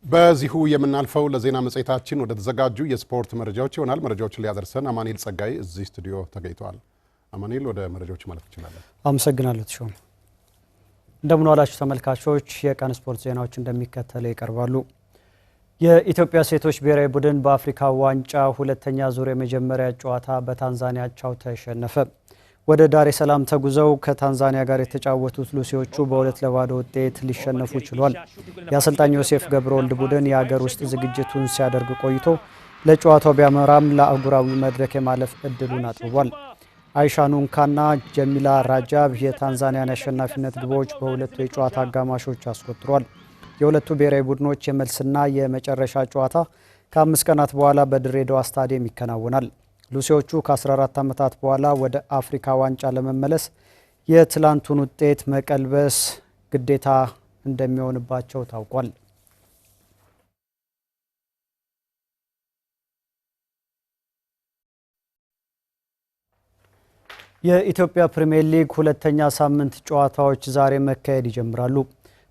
በዚሁ የምናልፈው ለዜና መጽሔታችን ወደ ተዘጋጁ የስፖርት መረጃዎች ይሆናል። መረጃዎችን ሊያደርሰን አማኑኤል ጸጋይ እዚህ ስቱዲዮ ተገኝቷል። አማኑኤል ወደ መረጃዎች ማለት እንችላለን። አመሰግናለሁ ተሾም። እንደምን ዋላችሁ ተመልካቾች። የቀን ስፖርት ዜናዎች እንደሚከተለው ይቀርባሉ። የኢትዮጵያ ሴቶች ብሔራዊ ቡድን በአፍሪካ ዋንጫ ሁለተኛ ዙር የመጀመሪያ ጨዋታ በታንዛኒያ አቻው ተሸነፈ። ወደ ዳሬ ሰላም ተጉዘው ከታንዛኒያ ጋር የተጫወቱት ሉሲዎቹ በ2-0 ውጤት ሊሸነፉ ችሏል። የአሰልጣኝ ዮሴፍ ገብረወልድ ቡድን የሀገር ውስጥ ዝግጅቱን ሲያደርግ ቆይቶ ለጨዋታው ቢያመራም ለአህጉራዊ መድረክ የማለፍ እድሉን አጥብቧል። አይሻ ኑንካና ጀሚላ ራጃብ የታንዛኒያን አሸናፊነት ግቦች በሁለቱ የጨዋታ አጋማሾች አስቆጥሯል። የሁለቱ ብሔራዊ ቡድኖች የመልስና የመጨረሻ ጨዋታ ከ5 ቀናት በኋላ በድሬዳዋ ስታዲየም ይከናወናል። ሉሲዎቹ ከ14 ዓመታት በኋላ ወደ አፍሪካ ዋንጫ ለመመለስ የትላንቱን ውጤት መቀልበስ ግዴታ እንደሚሆንባቸው ታውቋል። የኢትዮጵያ ፕሪሚየር ሊግ ሁለተኛ ሳምንት ጨዋታዎች ዛሬ መካሄድ ይጀምራሉ።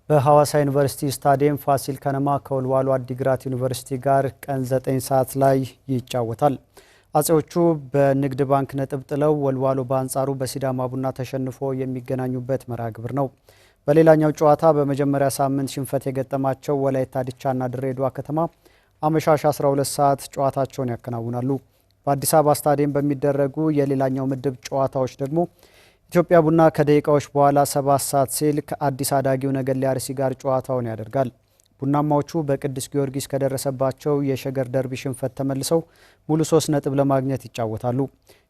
በሐዋሳ ዩኒቨርሲቲ ስታዲየም ፋሲል ከነማ ከወልዋሎ አዲግራት ዩኒቨርሲቲ ጋር ቀን 9 ሰዓት ላይ ይጫወታል። አጼዎቹ በንግድ ባንክ ነጥብ ጥለው ወልዋሎ በአንጻሩ በሲዳማ ቡና ተሸንፎ የሚገናኙበት መርሃ ግብር ነው። በሌላኛው ጨዋታ በመጀመሪያ ሳምንት ሽንፈት የገጠማቸው ወላይታ ዲቻና ድሬዳዋ ከተማ አመሻሽ 12 ሰዓት ጨዋታቸውን ያከናውናሉ። በአዲስ አበባ ስታዲየም በሚደረጉ የሌላኛው ምድብ ጨዋታዎች ደግሞ ኢትዮጵያ ቡና ከደቂቃዎች በኋላ 7 ሰዓት ሲል ከአዲስ አዳጊው ነገሌ አርሲ ጋር ጨዋታውን ያደርጋል። ቡናማዎቹ በቅዱስ ጊዮርጊስ ከደረሰባቸው የሸገር ደርቢ ሽንፈት ተመልሰው ሙሉ 3 ነጥብ ለማግኘት ይጫወታሉ።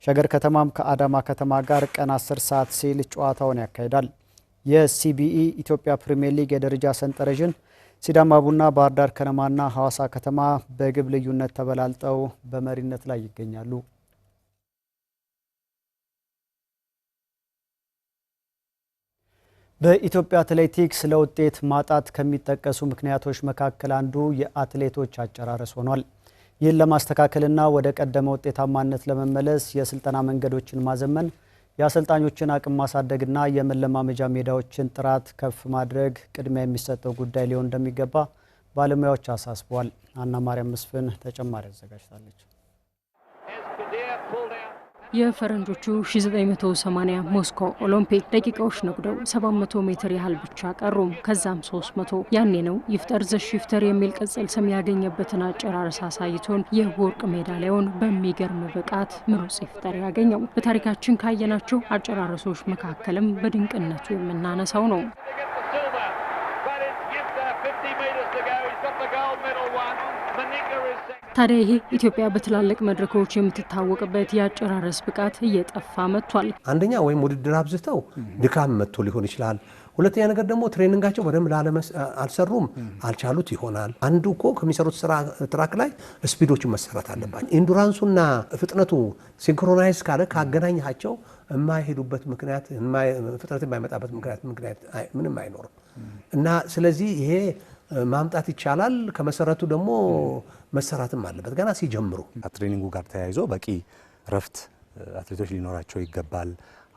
ሸገር ከተማም ከአዳማ ከተማ ጋር ቀን 10 ሰዓት ሲል ጨዋታውን ያካሂዳል። የሲቢኢ ኢትዮጵያ ፕሪሚየር ሊግ የደረጃ ሰንጠረዥን ሲዳማ ቡና፣ ባህር ዳር ከነማና ሐዋሳ ከተማ በግብ ልዩነት ተበላልጠው በመሪነት ላይ ይገኛሉ። በኢትዮጵያ አትሌቲክስ ለውጤት ማጣት ከሚጠቀሱ ምክንያቶች መካከል አንዱ የአትሌቶች አጨራረስ ሆኗል። ይህን ለማስተካከልና ወደ ቀደመ ውጤታማነት ለመመለስ የስልጠና መንገዶችን ማዘመን፣ የአሰልጣኞችን አቅም ማሳደግና የመለማመጃ ሜዳዎችን ጥራት ከፍ ማድረግ ቅድሚያ የሚሰጠው ጉዳይ ሊሆን እንደሚገባ ባለሙያዎች አሳስበዋል። አና ማርያም መስፍን ተጨማሪ አዘጋጅታለች። የፈረንጆቹ 1980 ሞስኮ ኦሎምፒክ ደቂቃዎች ነጉደው 700 ሜትር ያህል ብቻ ቀሩ። ከዛም 300 ያኔ ነው ይፍጠር ዘሽፍተር የሚል ቅጽል ስም ያገኘበትን አጨራረስ አሳይቶን የወርቅ ሜዳሊያውን በሚገርም ብቃት ምሩጽ ይፍጠር ያገኘው። በታሪካችን ካየናቸው አጨራረሶች መካከልም በድንቅነቱ የምናነሳው ነው። ታዲያ ይሄ ኢትዮጵያ በትላልቅ መድረኮች የምትታወቅበት የአጨራረስ ብቃት እየጠፋ መጥቷል። አንደኛ ወይም ውድድር አብዝተው ድካም መጥቶ ሊሆን ይችላል። ሁለተኛ ነገር ደግሞ ትሬኒንጋቸው በደንብ አልሰሩም፣ አልቻሉት ይሆናል። አንዱ እኮ ከሚሰሩት ስራ ትራክ ላይ ስፒዶቹ መሰራት አለባቸው። ኢንዱራንሱና ፍጥነቱ ሲንክሮናይዝ ካለ ካገናኛቸው የማይሄዱበት ምክንያት ፍጥነት የማይመጣበት ምክንያት ምንም አይኖርም እና ስለዚህ ይሄ ማምጣት ይቻላል። ከመሰረቱ ደግሞ መሰራትም አለበት ገና ሲጀምሩ። ከትሬኒንጉ ጋር ተያይዞ በቂ ረፍት አትሌቶች ሊኖራቸው ይገባል።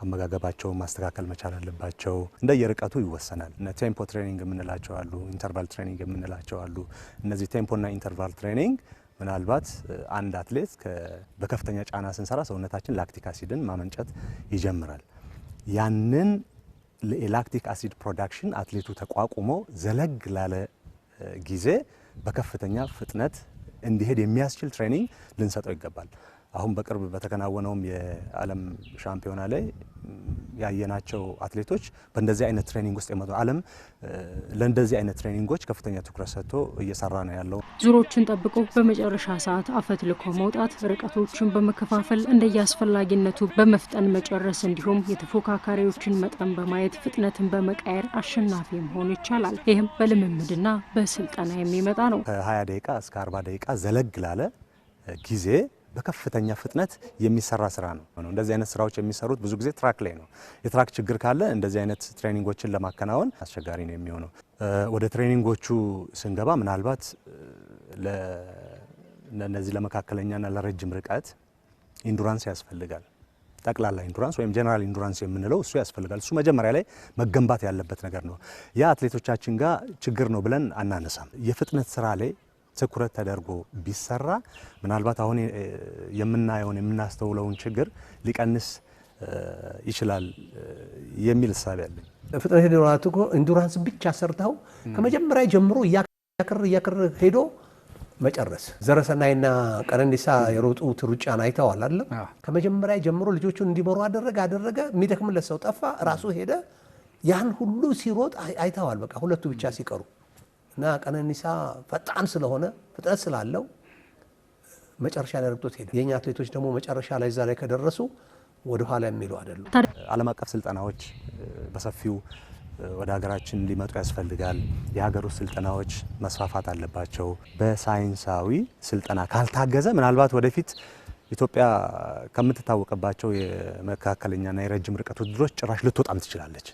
አመጋገባቸው ማስተካከል መቻል አለባቸው። እንደየርቀቱ ይወሰናል። ቴምፖ ትሬኒንግ የምንላቸው አሉ፣ ኢንተርቫል ትሬኒንግ የምንላቸው አሉ። እነዚህ ቴምፖና ኢንተርቫል ትሬኒንግ ምናልባት አንድ አትሌት በከፍተኛ ጫና ስንሰራ ሰውነታችን ላክቲክ አሲድን ማመንጨት ይጀምራል። ያንን የላክቲክ አሲድ ፕሮዳክሽን አትሌቱ ተቋቁሞ ዘለግ ላለ ጊዜ በከፍተኛ ፍጥነት እንዲሄድ የሚያስችል ትሬኒንግ ልንሰጠው ይገባል። አሁን በቅርብ በተከናወነውም የዓለም ሻምፒዮና ላይ ያየናቸው አትሌቶች በእንደዚህ አይነት ትሬኒንግ ውስጥ የመጡ ዓለም ለእንደዚህ አይነት ትሬኒንጎች ከፍተኛ ትኩረት ሰጥቶ እየሰራ ነው ያለው። ዙሮችን ጠብቆ በመጨረሻ ሰዓት አፈትልኮ መውጣት፣ ርቀቶችን በመከፋፈል እንደየአስፈላጊነቱ በመፍጠን መጨረስ እንዲሁም የተፎካካሪዎችን መጠን በማየት ፍጥነትን በመቃየር አሸናፊ መሆን ይቻላል። ይህም በልምምድና በስልጠና የሚመጣ ነው። ከ20 ደቂቃ እስከ 40 ደቂቃ ዘለግ ላለ ጊዜ በከፍተኛ ፍጥነት የሚሰራ ስራ ነው። እንደዚህ አይነት ስራዎች የሚሰሩት ብዙ ጊዜ ትራክ ላይ ነው። የትራክ ችግር ካለ እንደዚህ አይነት ትሬኒንጎችን ለማከናወን አስቸጋሪ ነው የሚሆነው። ወደ ትሬኒንጎቹ ስንገባ ምናልባት ለነዚህ ለመካከለኛና ለረጅም ርቀት ኢንዱራንስ ያስፈልጋል። ጠቅላላ ኢንዱራንስ ወይም ጀነራል ኢንዱራንስ የምንለው እሱ ያስፈልጋል። እሱ መጀመሪያ ላይ መገንባት ያለበት ነገር ነው። ያ አትሌቶቻችን ጋር ችግር ነው ብለን አናነሳም። የፍጥነት ስራ ላይ ትኩረት ተደርጎ ቢሰራ ምናልባት አሁን የምናየውን የምናስተውለውን ችግር ሊቀንስ ይችላል የሚል ሐሳብ ያለኝ። ፍጥነት ኢንዱራንስ ብቻ ሰርተው ከመጀመሪያ ጀምሮ እያከር ሄዶ መጨረስ። ዘረሰናይና ቀነኒሳ የሮጡት ሩጫን አይተዋል አይደል? ከመጀመሪያ ጀምሮ ልጆቹን እንዲመሩ አደረገ። የሚደክምለት ሰው ጠፋ፣ ራሱ ሄደ። ያን ሁሉ ሲሮጥ አይተዋል። በቃ ሁለቱ ብቻ ሲቀሩ እና ቀነኒሳ ፈጣን ስለሆነ ፍጥነት ስላለው መጨረሻ ላይ ረግጦት ሄደ። የኛ አትሌቶች ደግሞ መጨረሻ ላይ እዛ ላይ ከደረሱ ወደ ኋላ የሚሉ አይደሉም። ዓለም አቀፍ ስልጠናዎች በሰፊው ወደ ሀገራችን ሊመጡ ያስፈልጋል። የሀገር ውስጥ ስልጠናዎች መስፋፋት አለባቸው። በሳይንሳዊ ስልጠና ካልታገዘ ምናልባት ወደፊት ኢትዮጵያ ከምትታወቅባቸው የመካከለኛና የረጅም ርቀት ውድድሮች ጭራሽ ልትወጣም ትችላለች።